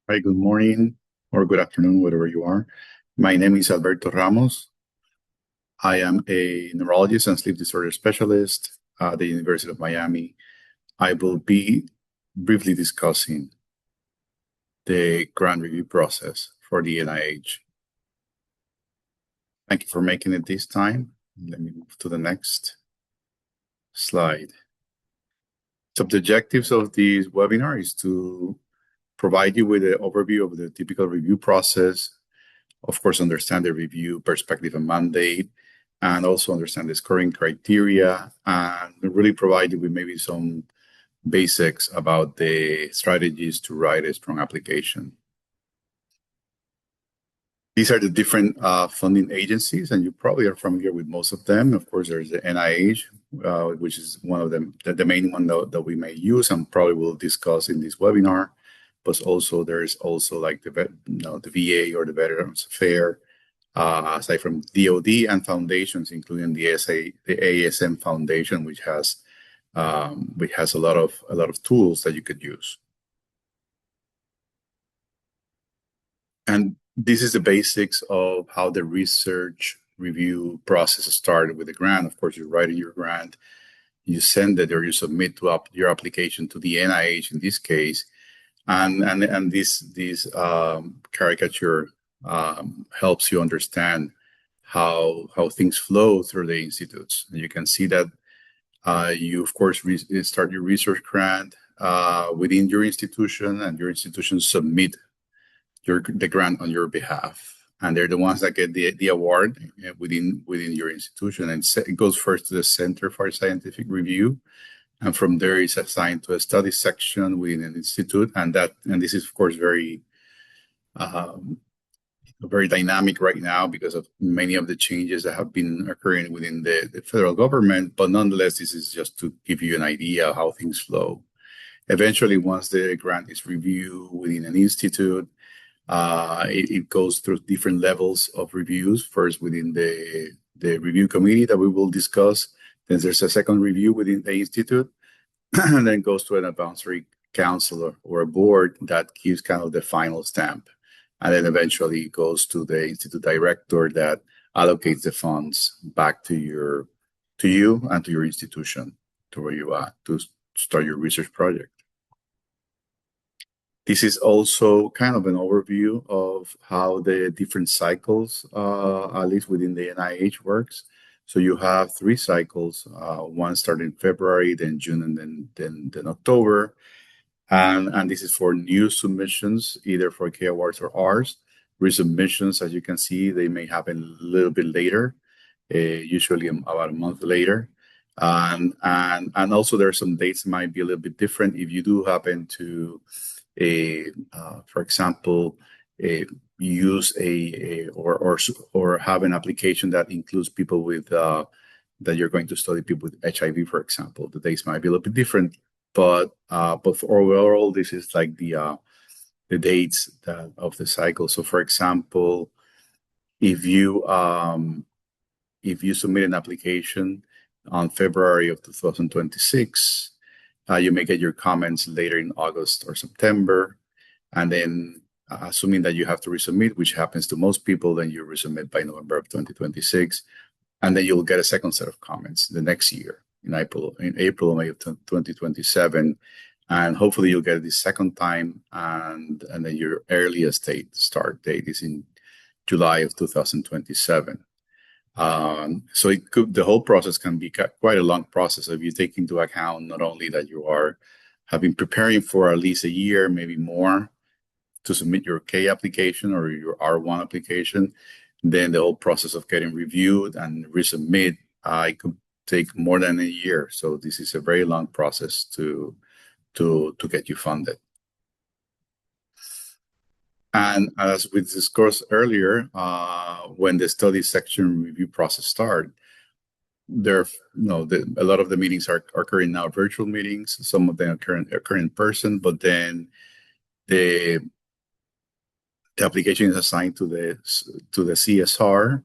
Hi, good morning or good afternoon, whatever you are. My name is Alberto Ramos. I am a neurologist and sleep disorder specialist at the University of Miami. I will be briefly discussing the grant review process for the NIH. Thank you for making it this time. Let me move to the next slide. So the objectives of this webinar is to provide you with an overview of the typical review process, of course, understand the review perspective and mandate, and also understand the scoring criteria, and really provide you with maybe some basics about the strategies to write a strong application. These are the different funding agencies, and you probably are familiar with most of them. Of course, there's the NIH, which is one of them, the main one that we may use and probably will discuss in this webinar. But also there's also like the VA or the Veterans Affairs, aside from DoD and foundations, including the ASM Foundation, which has a lot of tools that you could use. And this is the basics of how the research review process started with the grant. Of course, you're writing your grant, you send it or you submit your application to the NIH in this case, and this caricature helps you understand how things flow through the institutes. And you can see that you, of course, start your research grant within your institution, and your institution submit the grant on your behalf. And they're the ones that get the award within your institution. And it goes first to the Center for Scientific Review. And from there, it's assigned to a study section within an institute. And this is, of course, very dynamic right now because of many of the changes that have been occurring within the federal government. But nonetheless, this is just to give you an idea of how things flow. Eventually, once the grant is reviewed within an institute, it goes through different levels of reviews. First, within the review committee that we will discuss. Then there's a second review within the institute, and then goes to an advisory council or a board that gives kind of the final stamp. And then eventually it goes to the institute director that allocates the funds back to you and to your institution, to where you are, to start your research project. This is also kind of an overview of how the different cycles, at least within the NIH, works. So you have 3 cycles, one starting in February, then June, and then October. And this is for new submissions, either for K Awards or ours. Resubmissions, as you can see, they may happen a little bit later, usually about a month later. And also there are some dates that might be a little bit different. If you do happen to, for example, use or have an application that includes people with that you're going to study people with HIV, for example, the dates might be a little bit different. But for overall, this is like the dates of the cycle. So, for example, if you submit an application on February of 2026, you may get your comments later in August or September, and then assuming that you have to resubmit, which happens to most people, then you resubmit by November of 2026, and then you'll get a second set of comments the next year in April or May of 2027, and hopefully you'll get it the second time, and then your earliest start date is in July of 2027. So the whole process can be quite a long process if you take into account not only that you have been preparing for at least a year, maybe more, to submit your K application or your R1 application, then the whole process of getting reviewed and resubmit, it could take more than a year. So this is a very long process to get you funded. And as we discussed earlier, when the study section review process started, a lot of the meetings are occurring now virtual meetings. Some of them occur in person, but then the application is assigned to the CSR.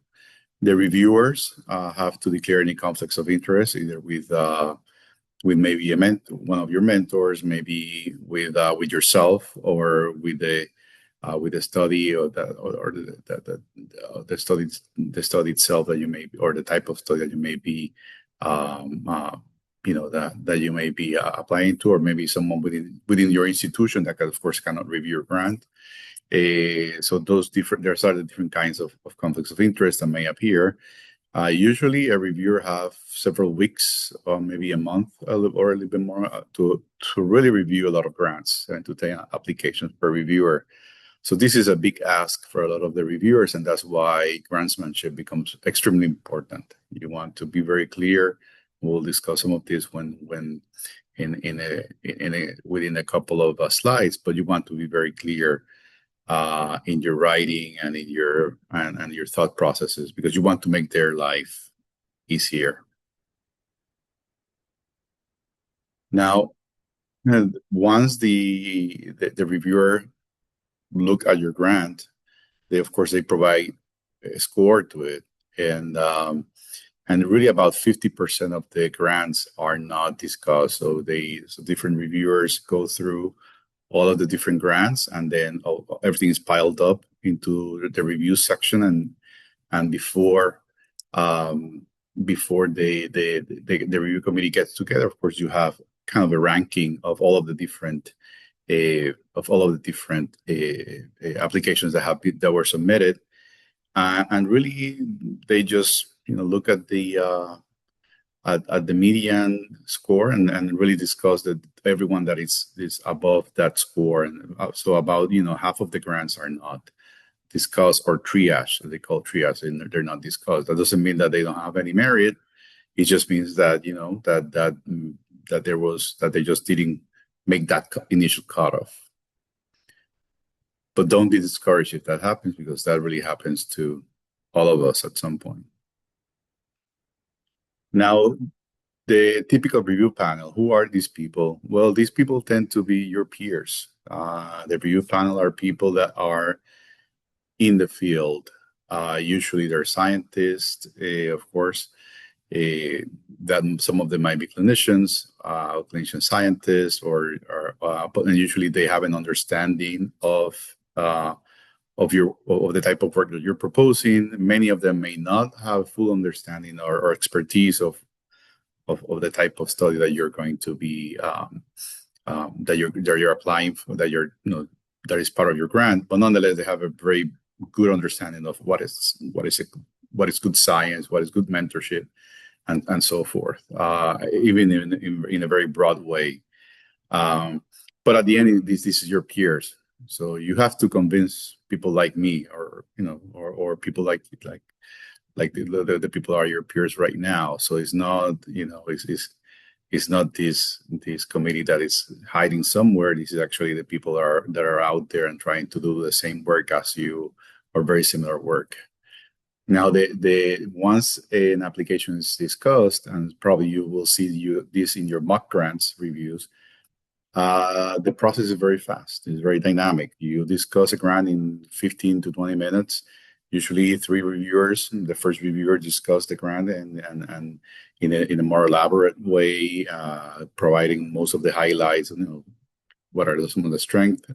The reviewers have to declare any conflicts of interest, either with maybe one of your mentors, maybe with yourself, or with the with the study or the study itself that you may be, or the type of study that you may be that you may be applying to, or maybe someone within your institution that of course cannot review your grant. So there's are the different kinds of conflicts of interest that may appear. Usually a reviewer have several weeks or maybe a month or a little bit more to really review a lot of grants and to take applications per reviewer. So this is a big ask for a lot of the reviewers, and that's why grantsmanship becomes extremely important. You want to be very clear. We'll discuss some of this within a couple of slides, but you want to be very clear in your writing and in your thought processes, because you want to make their life easier. Now, once the reviewer look at your grant, they provide a score to it, and really about 50% of the grants are not discussed. So different reviewers go through all of the different grants, and then everything is piled up into the review section, and before the review committee gets together, of course, you have kind of a ranking of all of the different applications that were submitted, and really they just look at the median score and really discuss that everyone that is above that score, and so about half of the grants are not discussed, or triage, they call triage, and they're not discussed. That doesn't mean that they don't have any merit. It just means that that they just didn't make that initial cutoff. But don't be discouraged if that happens, because that really happens to all of us at some point. Now, the typical review panel, who are these people? Well, these people tend to be your peers. The review panel are people that are in the field. Usually they're scientists, of course, that some of them might be clinicians, clinician scientists, but usually they have an understanding of the type of work that you're proposing. Many of them may not have full understanding or expertise of the type of study that you're going to be that you're applying for, that is part of your grant. But nonetheless, they have a very good understanding of what is good science, what is good mentorship, and so forth, even in a very broad way. But at the end, this is your peers. So you have to convince people like me, or people like the people are your peers right now. So it's not it's not this committee that is hiding somewhere. This is actually the people that are out there and trying to do the same work as you, or very similar work. Now, once an application is discussed, and probably you will see this in your mock grants reviews, the process is very fast. It's very dynamic. You discuss a grant in 15 to 20 minutes. Usually 3 reviewers. The first reviewer discuss the grant and in a more elaborate way, providing most of the highlights. What are some of the strengths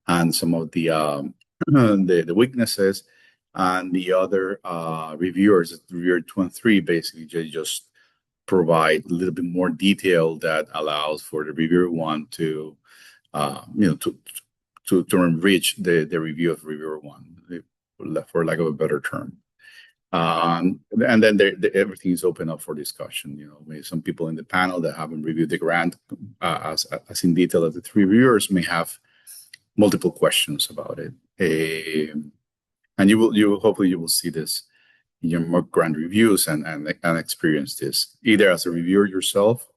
and some of the weaknesses, and the other reviewers, reviewer 2 and 3, basically just provide a little bit more detail that allows for the reviewer 1 to enrich the review of reviewer 1, for lack of a better term. And then everything is open up for discussion. Maybe some people in the panel that haven't reviewed the grant as in detail as the 3 reviewers may have multiple questions about it. And hopefully you will see this in your mock grant reviews and experience this either as a reviewer yourself,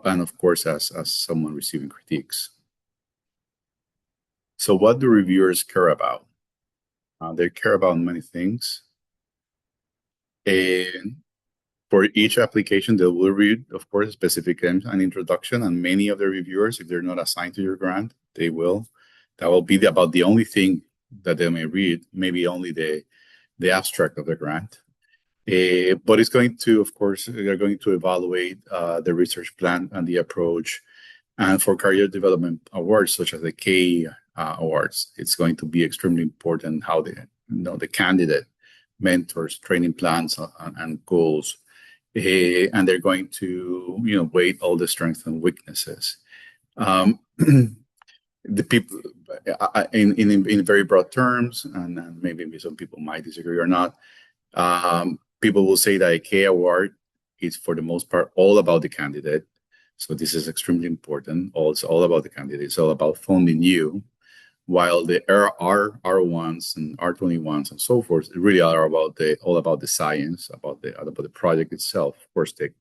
and of course as someone receiving critiques. So what do reviewers care about? They care about many things. And for each application, they will read, of course, a specific and introduction, and many of the reviewers, if they're not assigned to your grant, they will. That will be about the only thing that they may read, maybe only the abstract of the grant. But it's going to, of course, they're going to evaluate the research plan and the approach. And for career development awards, such as the K awards. It's going to be extremely important how the candidate mentors, training plans, and goals, and they're going to weight all the strengths and weaknesses. Um, the people in very broad terms, and maybe some people might disagree or not. People will say that a K award is for the most part all about the candidate. So this is extremely important. It's all about the candidate. It's all about funding you, while the R1s and R21s and so forth really are all about the science, about the project itself. Of course, the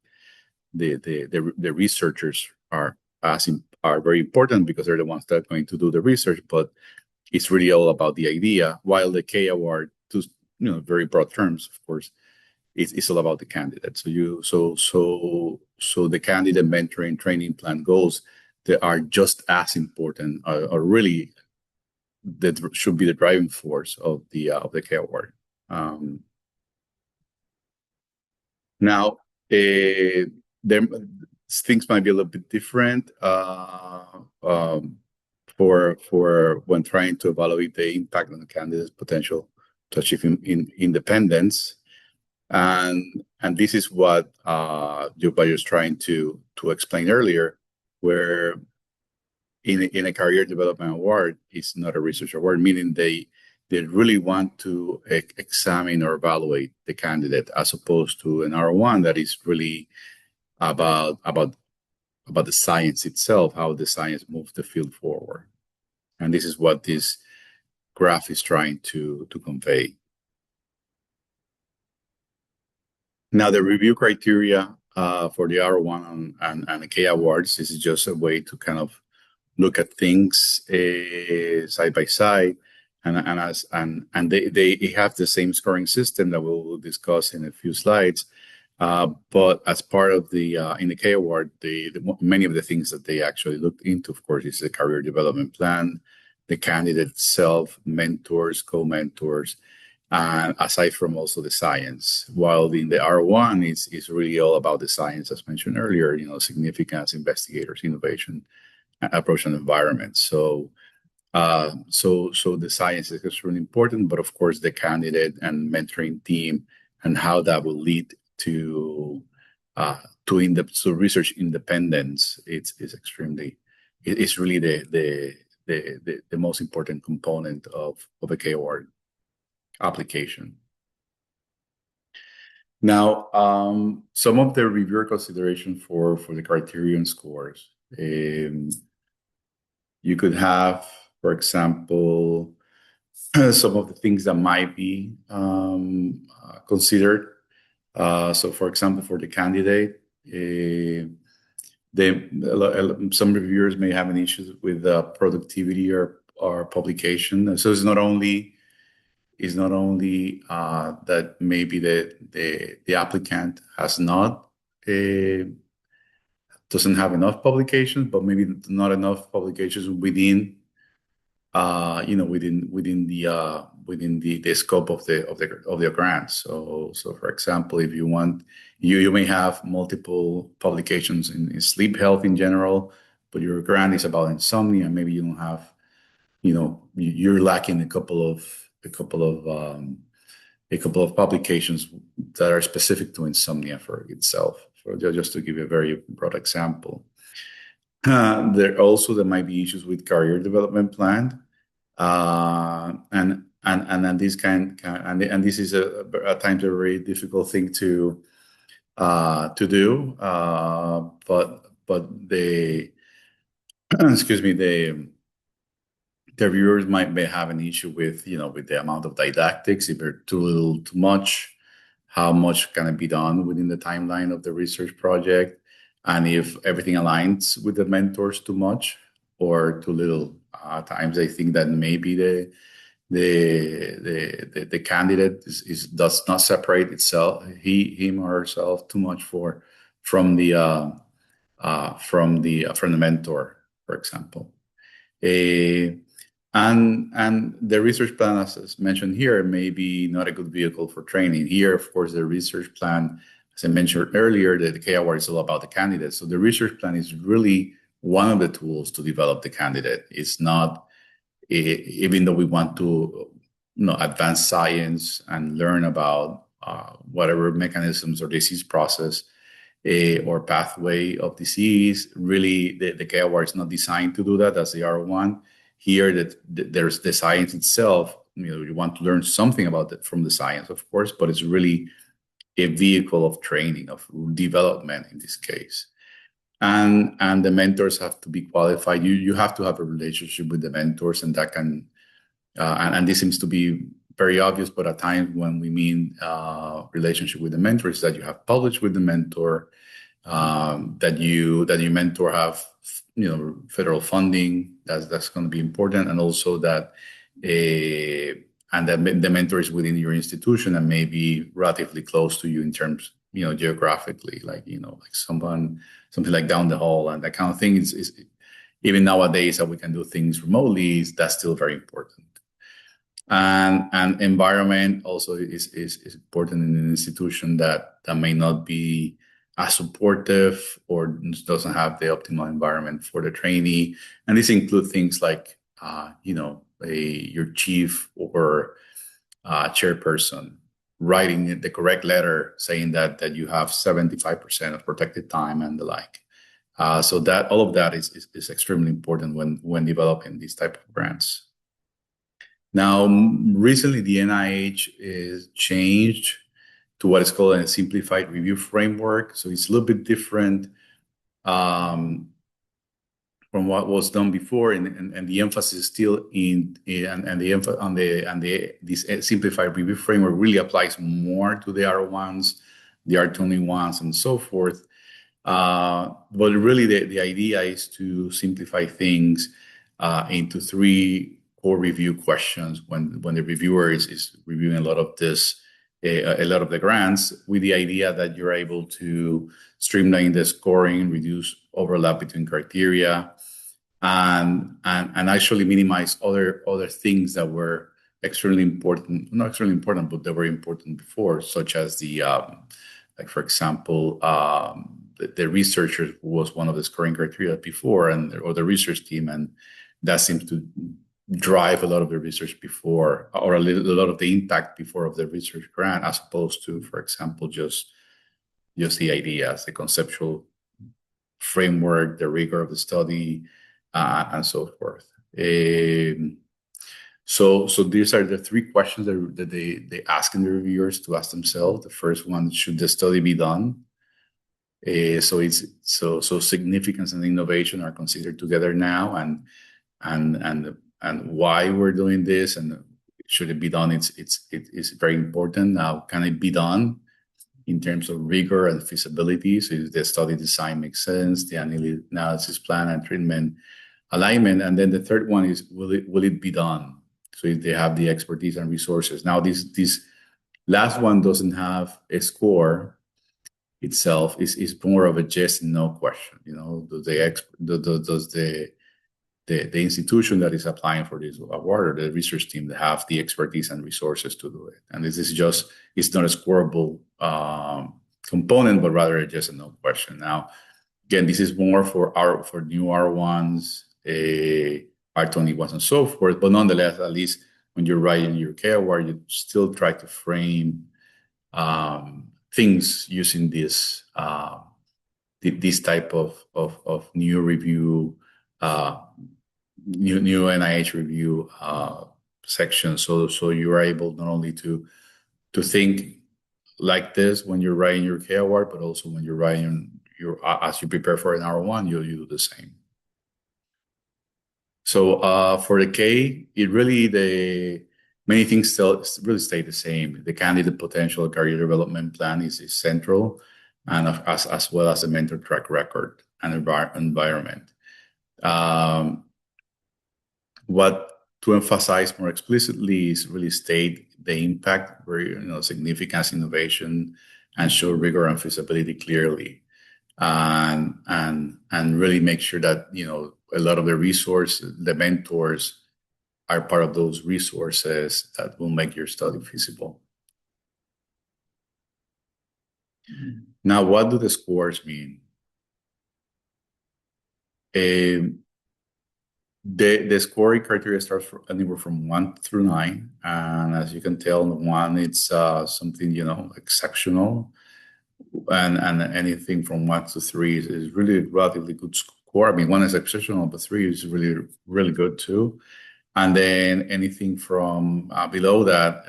researchers are very important because they're the ones that are going to do the research, but it's really all about the idea. While the K award, to very broad terms, of course, it's all about the candidate. So the candidate mentoring training plan goals that are just as important, are really that should be the driving force of the K award. Now, there things might be a little bit different for when trying to evaluate the impact on the candidate's potential to achieve independence. And this is what Yupa was trying to explain earlier, where in a career development award, it's not a research award, meaning they really want to examine or evaluate the candidate, as opposed to an R1 that is really about the science itself, how the science moves the field forward. And this is what this graph is trying to convey. Now, the review criteria for the R1 and the K awards, this is just a way to kind of look at things side by side, and they have the same scoring system that we'll discuss in a few slides. But as part of the in the K award, many of the things that they actually looked into, of course, is the career development plan, the candidate itself, mentors, co-mentors, and aside from also the science. While in the R1 is really all about the science, as mentioned earlier, significance, investigators, innovation, approach, and environment. So the science is extremely important, but of course the candidate and mentoring team and how that will lead to research independence, it's really the most important component of a K award application. Now, some of the reviewer consideration for the criterion scores. You could have, for example, some of the things that might be considered. So, for example, for the candidate, some reviewers may have an issue with productivity or publication. So it's not only that maybe the applicant doesn't have enough publications, but maybe not enough publications within the scope of the grant. So for example, if you want, you may have multiple publications in sleep health in general, but your grant is about insomnia. Maybe you don't have, you're lacking a couple of publications that are specific to insomnia for itself. So just to give you a very broad example. There might be issues with career development plan, and this and this is at times a very difficult thing to do. But the reviewers may have an issue with the amount of didactics, if they're too little, too much. How much can it be done within the timeline of the research project, and if everything aligns with the mentors too much or too little. At times, I think that maybe the candidate does not separate him or herself too much from the mentor, for example. And the research plan, as mentioned here, may be not a good vehicle for training. Here, of course, the research plan, as I mentioned earlier, the K award is all about the candidate. So the research plan is really one of the tools to develop the candidate. It's not even though we want to, advance science and learn about whatever mechanisms or disease process or pathway of disease, really the K award is not designed to do that. That's the R1. Here, there's the science itself. You want to learn something about it from the science, of course, but it's really a vehicle of training, of development in this case. And the mentors have to be qualified. You have to have a relationship with the mentors, and that can and this seems to be very obvious, but at times when we mean relationship with the mentor, is that you have published with the mentor, that your mentor have federal funding. That's going to be important, and also that and that the mentor is within your institution and maybe relatively close to you in terms geographically, like something like down the hall, and that kind of thing is even nowadays that we can do things remotely, that's still very important. And environment also is important in an institution that may not be as supportive or doesn't have the optimal environment for the trainee. And these include things like your chief or chairperson writing the correct letter saying that you have 75% of protected time and the like. So that all of that is extremely important when developing these type of grants. Now, recently the NIH is changed to what is called a simplified review framework. So it's a little bit different from what was done before, and the emphasis is still this simplified review framework really applies more to the R1s, the R21s, and so forth. But really, the idea is to simplify things into 3 core review questions when the reviewer is reviewing a lot of the grants, with the idea that you're able to streamline the scoring, reduce overlap between criteria, and actually minimize other things that were extremely important, not extremely important, but they were important before, such as the like, for example, the researcher was one of the scoring criteria before, or the research team, and that seems to drive a lot of the research before, or a lot of the impact before of the research grant, as opposed to, for example, just the ideas, the conceptual framework, the rigor of the study, and so forth. So these are the 3 questions that they ask in the reviewers to ask themselves. The first one: should the study be done? So significance and innovation are considered together now, and why we're doing this, and should it be done? It's very important. Now, can it be done in terms of rigor and feasibility? So the study design makes sense, the analysis plan and treatment alignment, and then the third one is, will it be done? So if they have the expertise and resources. Now, this last one doesn't have a score itself. Is more of a yes and no question. Does the institution that is applying for this award, or the research team, that have the expertise and resources to do it? And this is it's not a scoreable component, but rather a yes and no question. Now, again, this is more for new R1s, R21s, and so forth. But nonetheless, at least when you're writing your K award, you still try to frame things using this type of new review, new NIH review section. So you are able not only to think like this when you're writing your K award, but also when you're writing as you prepare for an R1, you do the same. So for the K, many things still really stay the same. The candidate potential career development plan is central, and as well as the mentor track record and environment. What to emphasize more explicitly is really state the impact, where significance, innovation, and show rigor and feasibility clearly, and really make sure that a lot of the mentors are part of those resources that will make your study feasible. Now, what do the scores mean? The scoring criteria starts anywhere from 1 through 9, and as you can tell, 1 it's something exceptional, and anything from 1 to 3 is really relatively good score. I mean, 1 is exceptional, but 3 is really really good too. And then anything from below that,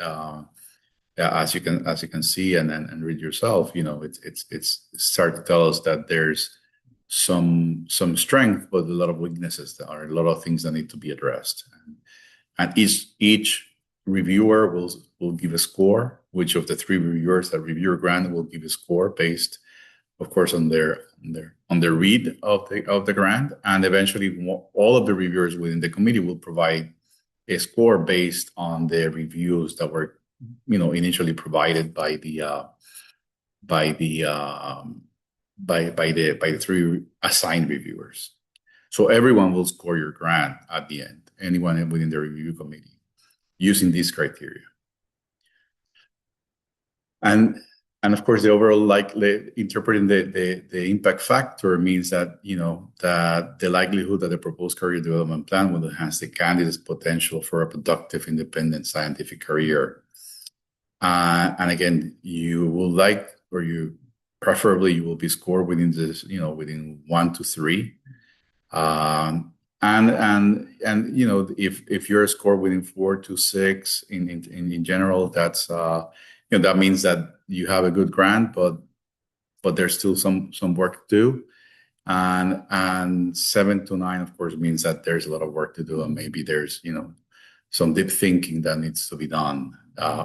yeah, as you can see and read yourself, it's start to tell us that there's some strength, but a lot of weaknesses. There are a lot of things that need to be addressed, and each reviewer will give a score. Which of the 3 reviewers that review your grant will give a score based, of course, on their read of the grant, and eventually all of the reviewers within the committee will provide a score based on the reviews that were initially provided by the by the 3 assigned reviewers. So everyone will score your grant at the end, anyone within the review committee, using these criteria. And of course, the overall likely interpreting the impact factor means that that the likelihood that the proposed career development plan will enhance the candidate's potential for a productive, independent scientific career. And again, you will like, or you preferably you will be scored within this, within 1 to 3. And if you're scored within 4 to 6 in general, that's that means that you have a good grant, but there's still some work to do. And 7 to 9, of course, means that there's a lot of work to do, and maybe there's some deep thinking that needs to be done,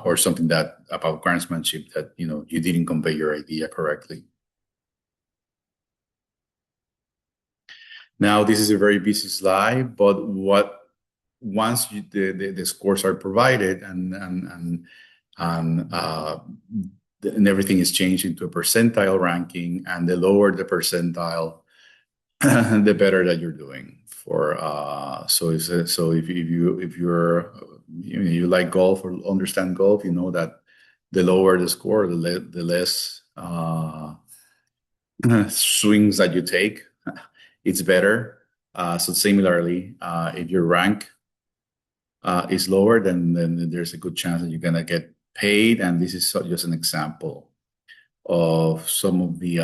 or something that about grantsmanship that you didn't convey your idea correctly. Now, this is a very busy slide, but once the scores are provided and everything is changed into a percentile ranking, and the lower the percentile, the better that you're doing. So if you like golf or understand golf, you know that the lower the score, the less swings that you take, it's better. So similarly, if your rank is lower, then there's a good chance that you're gonna get paid. And this is just an example of some of the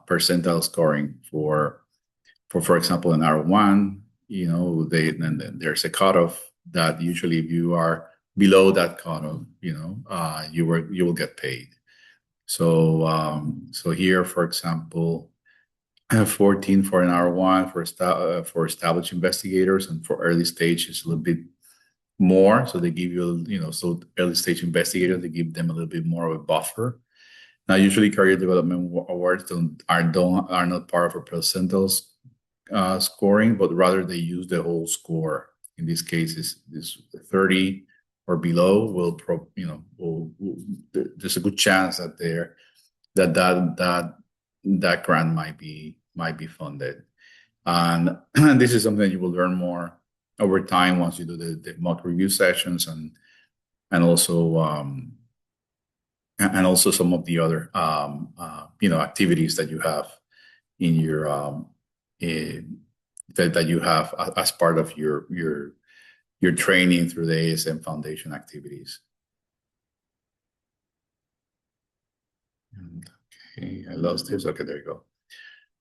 percentile scoring for example, in R1, then there's a cutoff that usually if you are below that cutoff, you will get paid. So here, for example, 14 for an R1 for established investigators, and for early stage is a little bit more. So they give you, so early stage investigators, they give them a little bit more of a buffer. Now, usually career development awards are not part of a percentile scoring, but rather they use the whole score. In this case, is 30 or below there's a good chance that that grant might be funded. And this is something you will learn more over time once you do the mock review sessions, and also some of the other activities that you have in your that you have as part of your training through the ASM Foundation activities. Okay, I lost this. Okay, there you go.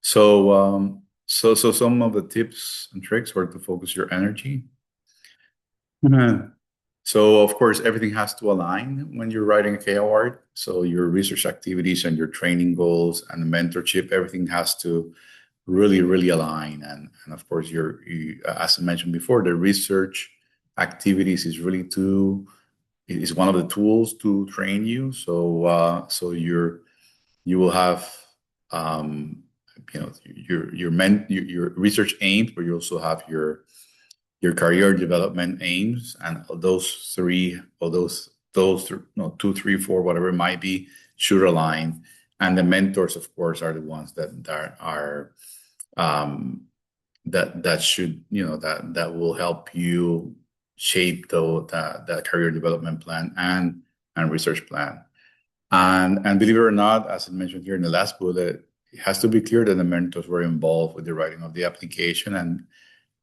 So some of the tips and tricks were to focus your energy. So of course, everything has to align when you're writing a K award. So your research activities and your training goals and mentorship, everything has to really, really align. And of course, as I mentioned before, the research activities is one of the tools to train you. So you will have your research aims, but you also have your career development aims, and those 3 or those 2, 3, 4, whatever it might be, should align. And the mentors, of course, are the ones that are that should that will help you shape the career development plan and research plan. And believe it or not, as I mentioned here in the last bullet, it has to be clear that the mentors were involved with the writing of the application,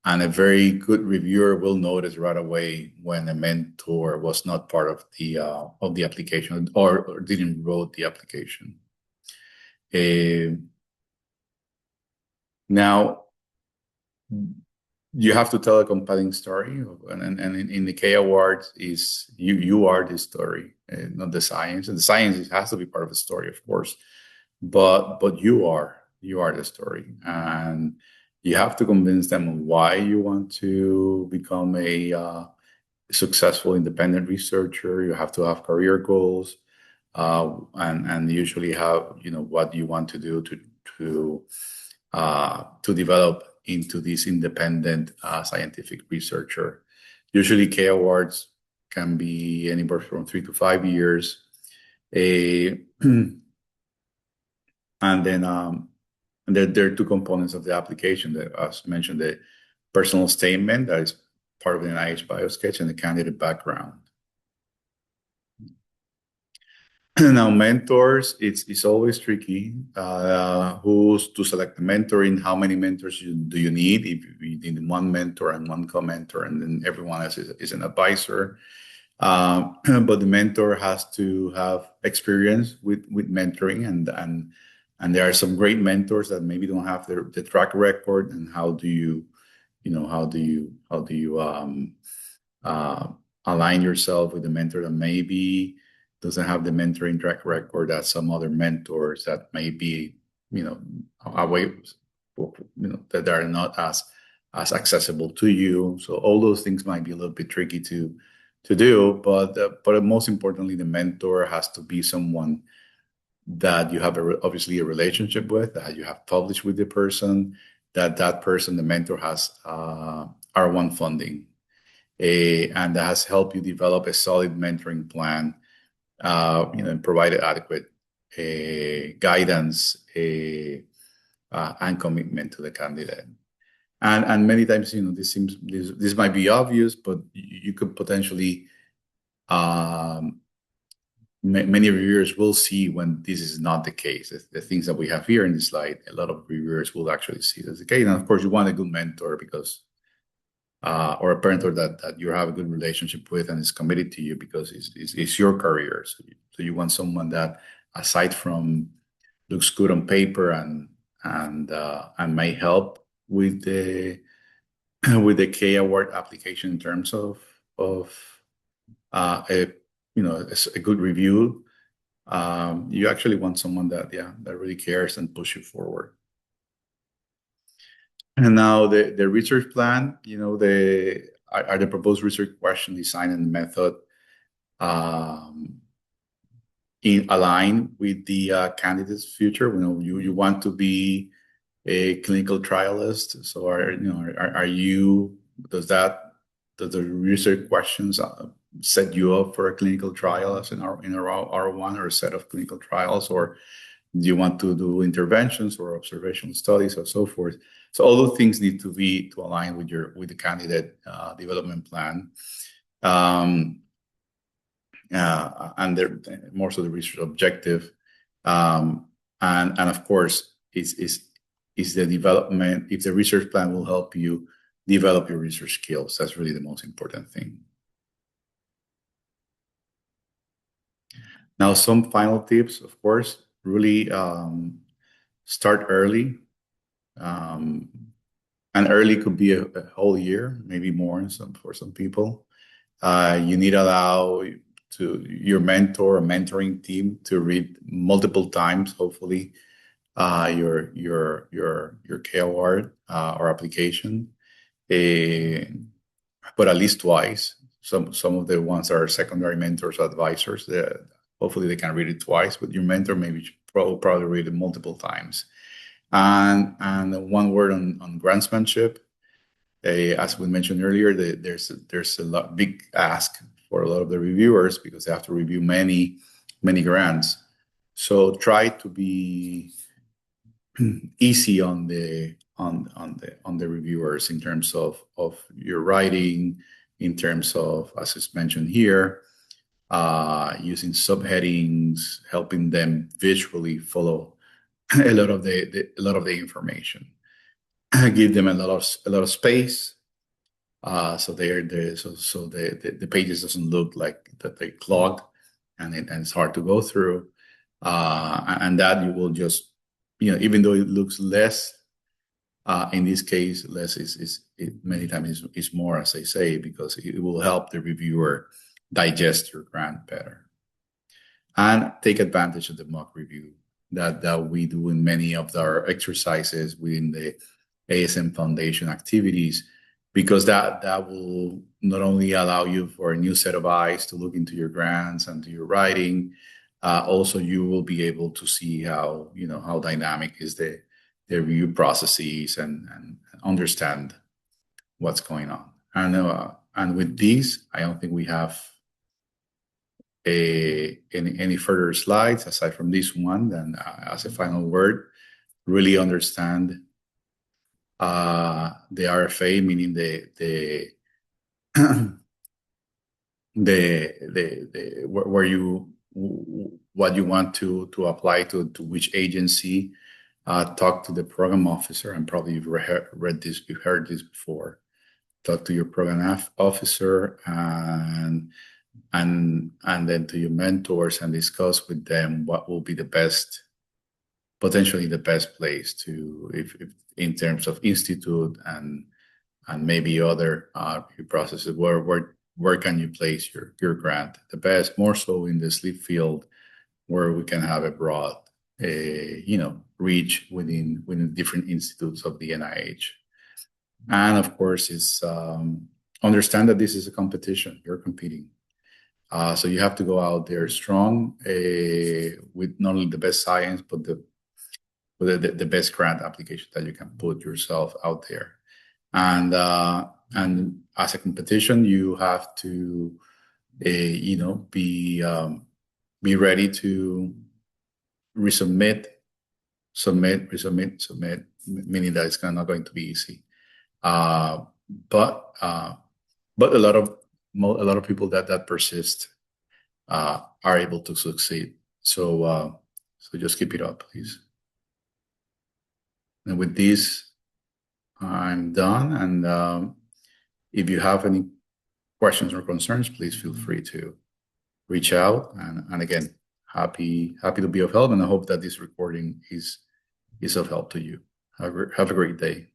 And a very good reviewer will notice right away when a mentor was not part of the application or didn't wrote the application. Now, you have to tell a compelling story, and in the K Awards is you are the story, not the science. And the science has to be part of the story, of course, but you are the story, and you have to convince them why you want to become a successful independent researcher. You have to have career goals, and usually have what you want to do to develop into this independent scientific researcher. Usually, K awards can be anywhere from 3 to 5 years. A And then there are two components of the application that, as mentioned, the personal statement that is part of the NIH BioSketch and the candidate background. Now, mentors, it's always tricky. Who's to select the mentor, and how many mentors do you need? If you need one mentor and one co-mentor, and then everyone else is an advisor. But the mentor has to have experience with mentoring, and there are some great mentors that maybe don't have the track record. And how do you align yourself with the mentor that maybe doesn't have the mentoring track record that some other mentors that may be away, that are not as accessible to you. So all those things might be a little bit tricky to do, but most importantly, the mentor has to be someone that you have obviously a relationship with, that you have published with the person, that person, the mentor, has R1 funding, and that has helped you develop a solid mentoring plan, and provided adequate guidance and commitment to the candidate. And many times, this might be obvious, but you could potentially, many reviewers will see when this is not the case. The things that we have here in this slide, a lot of reviewers will actually see that's the case. And of course, you want a good mentor because, or a mentor that you have a good relationship with and is committed to you because it's your career. So you want someone that, aside from looks good on paper and may help with the K Award application in terms of a good review. You actually want someone that really cares and push you forward. And now the research plan, are the proposed research question design and method in align with the candidate's future? You want to be a clinical trialist. So does the research questions set you up for a clinical trial as in our R1 or a set of clinical trials, or do you want to do interventions or observational studies or so forth? So all those things need to align with the candidate development plan. And they're more so the research objective, and of course is the development. If the research plan will help you develop your research skills, that's really the most important thing. Now, some final tips, of course, really start early, and early could be a whole year, maybe more for some people. You need to allow your mentor or mentoring team to read multiple times, hopefully, your K award or application, but at least twice. Some of the ones are secondary mentors or advisors. Hopefully they can read it twice, but your mentor maybe probably read it multiple times. And one word on grantsmanship. As we mentioned earlier, there's a big ask for a lot of the reviewers because they have to review many grants. So try to be easy on the reviewers in terms of your writing, in terms of, as is mentioned here, using subheadings, helping them visually follow a lot of the information. give them a lot of space. So the pages doesn't look like that they clogged and it's hard to go through. And that you will just, even though it looks less, in this case, less is many times is more, as I say, because it will help the reviewer digest your grant better. And take advantage of the mock review that we do in many of our exercises within the ASM Foundation activities, because that will not only allow you for a new set of eyes to look into your grants and to your writing, also you will be able to see how dynamic is the review processes and understand what's going on. And with these, I don't think we have any further slides aside from this one. Then as a final word, really understand the RFA, meaning what you want to apply to which agency. Talk to the program officer, and probably you've heard this before. Talk to your program officer and then to your mentors and discuss with them what will be potentially the best place to, if in terms of institute and maybe other processes, where can you place your grant the best, more so in the SLEEP field, where we can have a broad reach within different institutes of the NIH. And of course, is understand that this is a competition. You're competing. So you have to go out there strong with not only the best science, but the best grant application that you can put yourself out there. And as a competition, you have to be ready to resubmit, meaning that it's not going to be easy. But a lot of people that persist are able to succeed. So just keep it up, please. And with this, I'm done. And if you have any questions or concerns, please feel free to reach out. And again, happy to be of help. And I hope that this recording is of help to you. Have a great day.